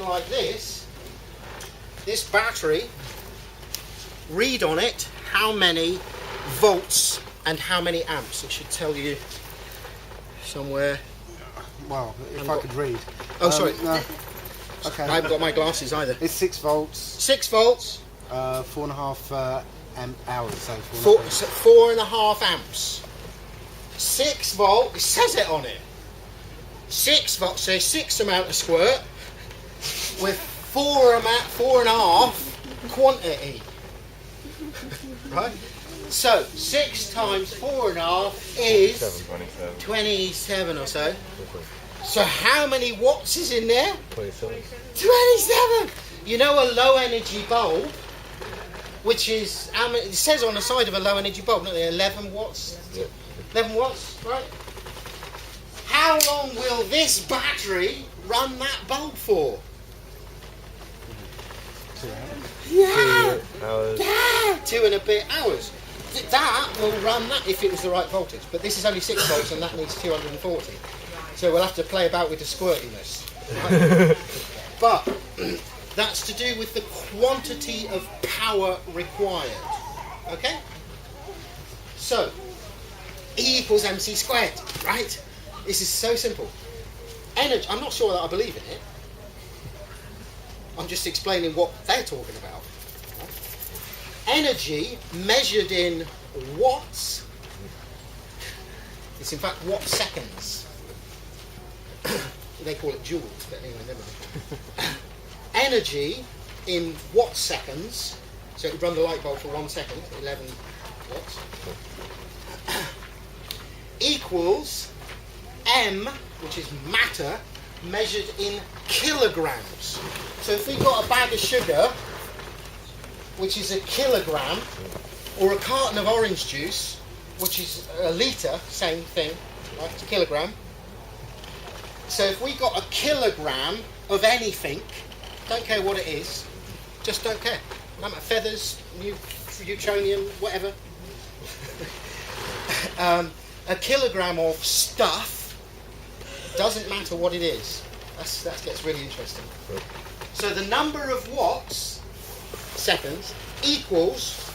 like this battery, read on it how many volts and how many amps. It should tell you somewhere. Well, if I could read. Oh, sorry. No. Okay. I haven't got my glasses either. It's 6 volts. 6 volts. 4.5 hours. So 4.5 amps. 6 volt. It says it on it. 6 volts. So 6 amount of squirt with 4.5 quantity. Right. So 6 times 4.5 is 27 or so. So how many watts is in there? 27. 27! You know a low energy bulb, which is, it says on the side of a low energy bulb, not 11 watts? Yeah. 11 watts, right? How long will this battery run that bulb for? 2 hours. Yeah! 2 hours. Yeah! 2 and a bit hours. That will run that if it was the right voltage, but this is only 6 volts and that needs 240. So we'll have to play about with the squirtiness. Right? But that's to do with the quantity of power required. Okay? So, E equals mc squared, right? This is so simple. Energy, I'm not sure that I believe in it. I'm just explaining what they're talking about. Energy measured in watts, it's in fact watt seconds. They call it joules, but anyway, never mind. Energy in watt seconds, so it would run the light bulb for 1 second, 11 watts, equals M, which is matter, measured in kilograms. So if we've got a bag of sugar, which is a kilogram, or a carton of orange juice, which is a litre, same thing, right? It's a kilogram. So if we got a kilogram of anything, don't care what it is, just don't care. No matter feathers, neutronium, whatever. A kilogram of stuff, doesn't matter what it is. That gets really interesting. So the number of watts, seconds, equals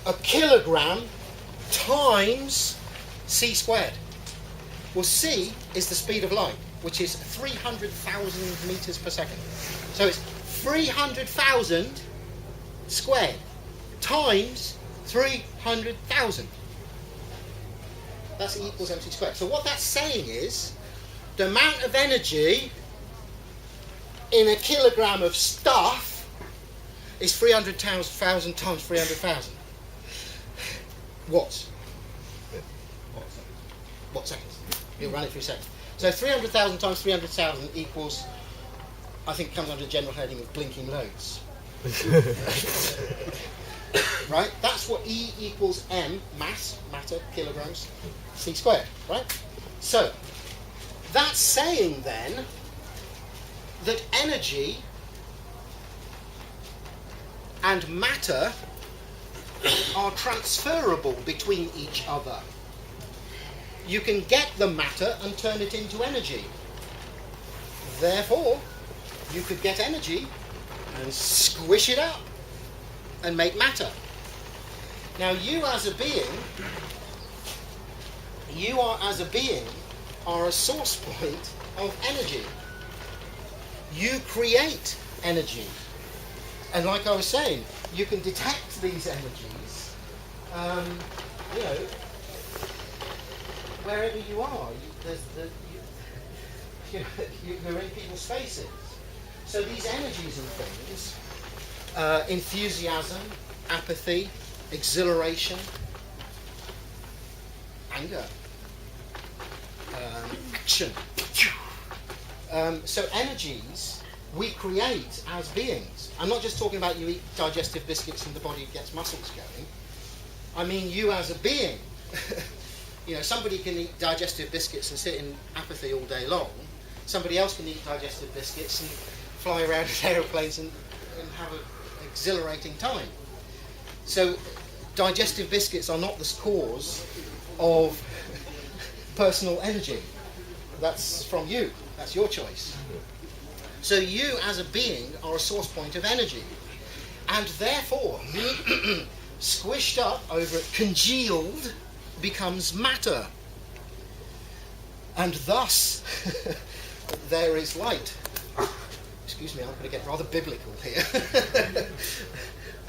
a kilogram times c squared. Well, c is the speed of light, which is 300,000 meters per second. So it's 300,000 squared times 300,000. That's E equals mc squared. So what that's saying is the amount of energy in a kilogram of stuff is 300,000 times 300,000 watts. Watt seconds. You'll run it through seconds. So 300,000 times 300,000 equals, I think it comes under the general heading of blinking loads. Right? That's what E equals M, mass, matter, kilograms, c squared, right? So, that's saying then that energy and matter are transferable between each other. You can get the matter and turn it into energy. Therefore, you could get energy and squish it up and make matter. Now you as a being are a source point of energy. You create energy. And like I was saying, you can detect these energies, wherever you are. You're in people's spaces. So these energies and things, enthusiasm, apathy, exhilaration, anger, action. So energies we create as beings. I'm not just talking about you eat digestive biscuits and the body gets muscles going. I mean you as a being. Somebody can eat digestive biscuits and sit in apathy all day long. Somebody else can eat digestive biscuits and fly around in aeroplanes and have an exhilarating time. So digestive biscuits are not the cause of personal energy. That's from you. That's your choice. So you as a being are a source point of energy. And therefore, squished up over it, congealed, becomes matter. And thus, there is light. Excuse me, I'm going to get rather biblical here.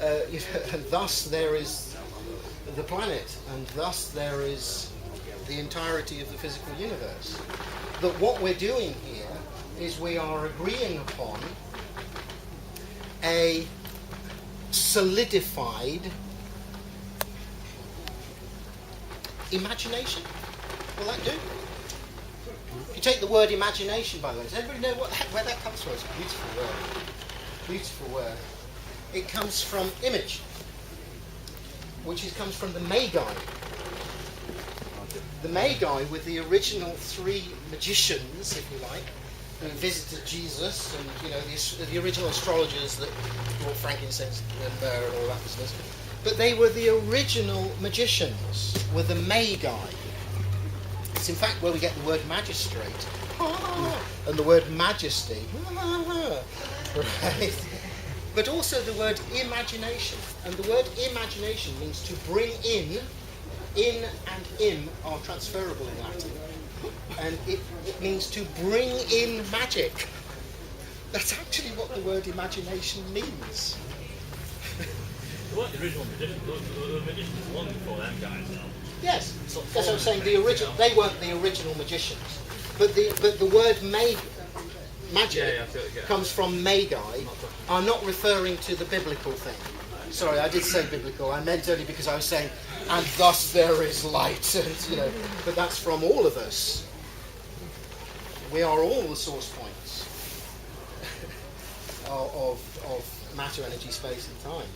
And thus there is the planet, and thus there is the entirety of the physical universe. But what we're doing here is we are agreeing upon a solidified imagination. Will that do? If you take the word imagination, by the way, does everybody know where that comes from? It's a beautiful word. Beautiful word. It comes from image, which comes from the Magi. The Magi were the original three magicians, if you like, who visited Jesus, and the original astrologers that brought frankincense and myrrh and all that business. But they were the original magicians, were the Magi. It's in fact where we get the word magistrate and the word majesty, right? But also the word imagination, and the word imagination means to bring in and im are transferable in Latin, and it means to bring in magic. That's actually what the word imagination means. They weren't the original magicians, the magicians long before them guys now. Yes, that's what I'm saying. They weren't the original magicians, but the word magic comes from Magi, are not referring to the biblical thing. Sorry, I did say biblical. I meant only because I was saying, and thus there is light, and but that's from all of us. We are all the source points of matter, energy, space, and time,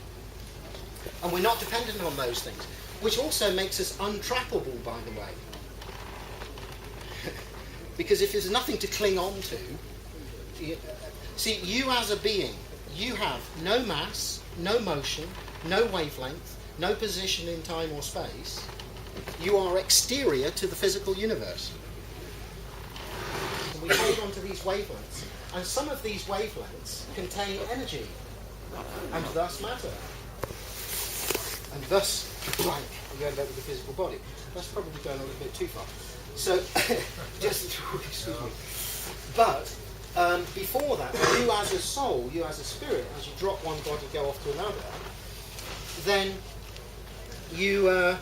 and we're not dependent on those things, which also makes us untrappable, by the way. Because if there's nothing to cling on to, see, you as a being, you have no mass, no motion, no wavelength, no position in time or space. You are exterior to the physical universe. And we hold on to these wavelengths, and some of these wavelengths contain energy, and thus matter. And thus, blank, you end up with the physical body. That's probably going a little bit too far. So, just, excuse me. But, before that, you as a soul, you as a spirit, as you drop one body, go off to another, then you are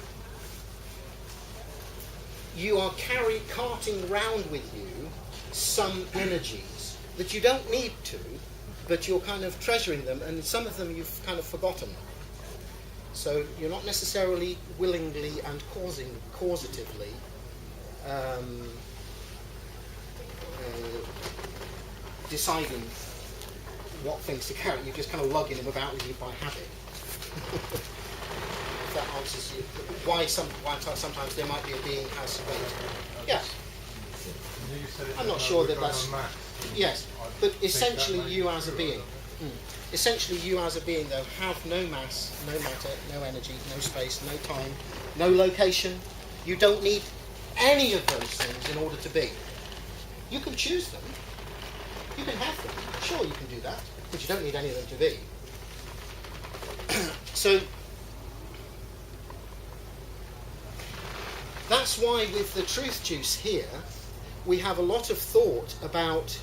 carting round with you some energies that you don't need to, but you're kind of treasuring them, and some of them you've kind of forgotten. So you're not necessarily willingly and causatively deciding what things to carry. You're just kind of lugging them about with you by habit. If that answers you. Why sometimes there might be a being has weight. Yeah. I'm not sure that that's... Yes, but essentially you as a being. Essentially you as a being, though, have no mass, no matter, no energy, no space, no time, no location. You don't need any of those things in order to be. You can choose them. You can have them. Sure, you can do that, but you don't need any of them to be. So that's why with the TruthJuice here, we have a lot of thought about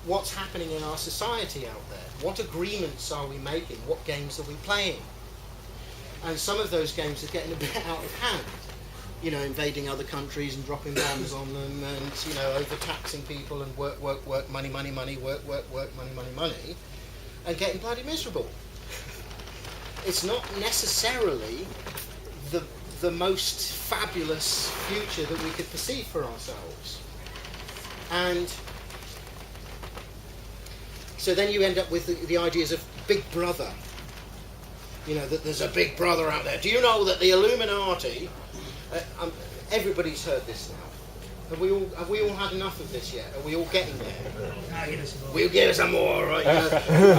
what's happening in our society out there. What agreements are we making? What games are we playing? And some of those games are getting a bit out of hand. Invading other countries and dropping bombs on them, and overtaxing people, and work, money, money, work, money, money, and getting bloody miserable. It's not necessarily the most fabulous future that we could perceive for ourselves. And so then you end up with the ideas of Big Brother. That there's a Big Brother out there. Do you know that the Illuminati... everybody's heard this now. Have we all had enough of this yet? Are we all getting there? We'll give us some more, right?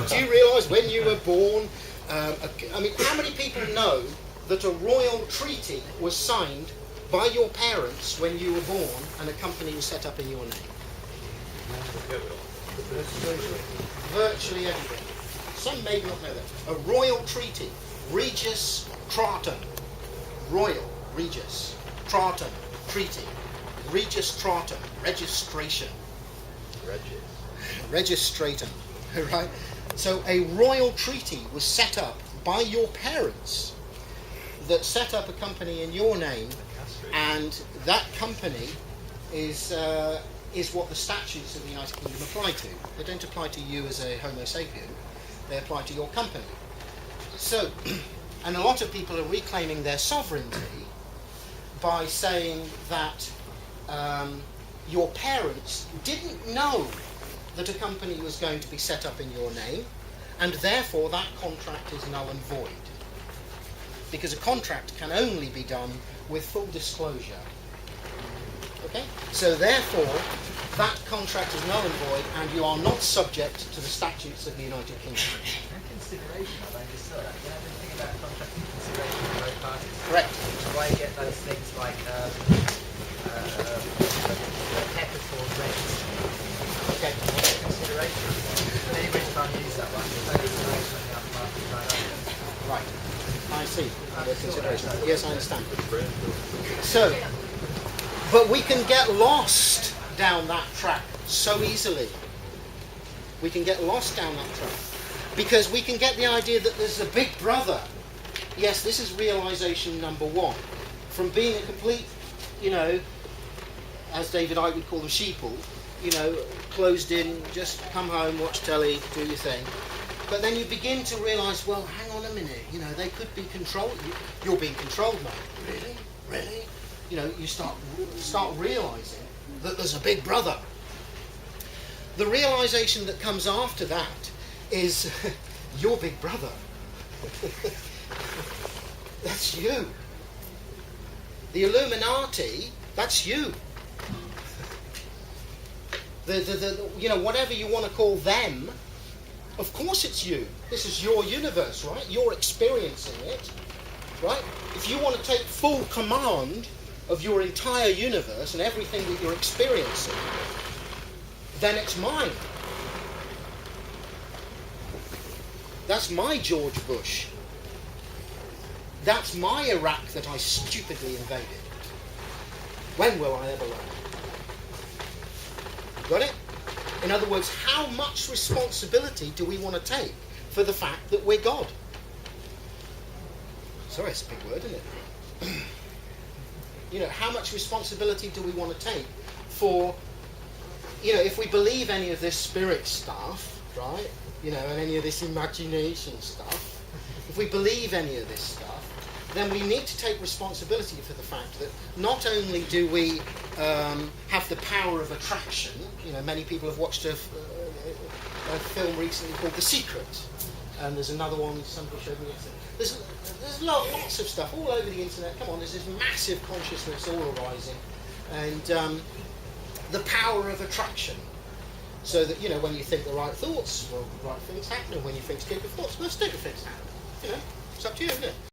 Do you realise when you were born? How many people know that a royal treaty was signed by your parents when you were born, and a company was set up in your name? Virtually everything. Some may not know that. A royal treaty, Regius Tratum. Royal, Regius. Tratum, treaty. Regius Tratum, registration. Registratum, right? So a royal treaty was set up by your parents that set up a company in your name, and that company is what the statutes of the United Kingdom apply to. They don't apply to you as a Homo sapien, they apply to your company. So, and a lot of people are reclaiming their sovereignty by saying that your parents didn't know that a company was going to be set up in your name, and therefore that contract is null and void. Because a contract can only be done with full disclosure. Okay? So therefore, that contract is null and void, and you are not subject to the statutes of the United Kingdom. And consideration, I understood. You know, the thing about contract and consideration for both parties. Correct. So why you get those things like capital rent. Okay. Consideration. Anybody trying to use that one, there's no consideration on the other party right over. Right. I see. The consideration. Yes, I understand. So, but we can get lost down that track so easily. We can get lost down that track. Because we can get the idea that there's a big brother. Yes, this is realization number one. From being a complete, as David Icke would call them, sheeple, closed in, just come home, watch telly, do your thing. But then you begin to realise, well, hang on a minute, they could be controlled. You're being controlled now. Really? Really? You start realising that there's a big brother. The realisation that comes after that is your big brother. That's you. The Illuminati, that's you. Whatever you want to call them, of course it's you. This is your universe, right? You're experiencing it, right? If you want to take full command of your entire universe and everything that you're experiencing, then it's mine. That's my George Bush. That's my Iraq that I stupidly invaded. When will I ever learn? Got it? In other words, how much responsibility do we want to take for the fact that we're God? Sorry, it's a big word, isn't it? How much responsibility do we want to take for, if we believe any of this spirit stuff, right? And any of this imagination stuff, if we believe any of this stuff, then we need to take responsibility for the fact that not only do we have the power of attraction, many people have watched a film recently called The Secret, and there's another one somebody showed me yesterday. There's lots of stuff all over the internet. Come on, there's this massive consciousness all arising, and the power of attraction. So that, when you think the right thoughts, well, the right things happen, and when you think stupid thoughts, well, stupid things happen. It's up to you, isn't it?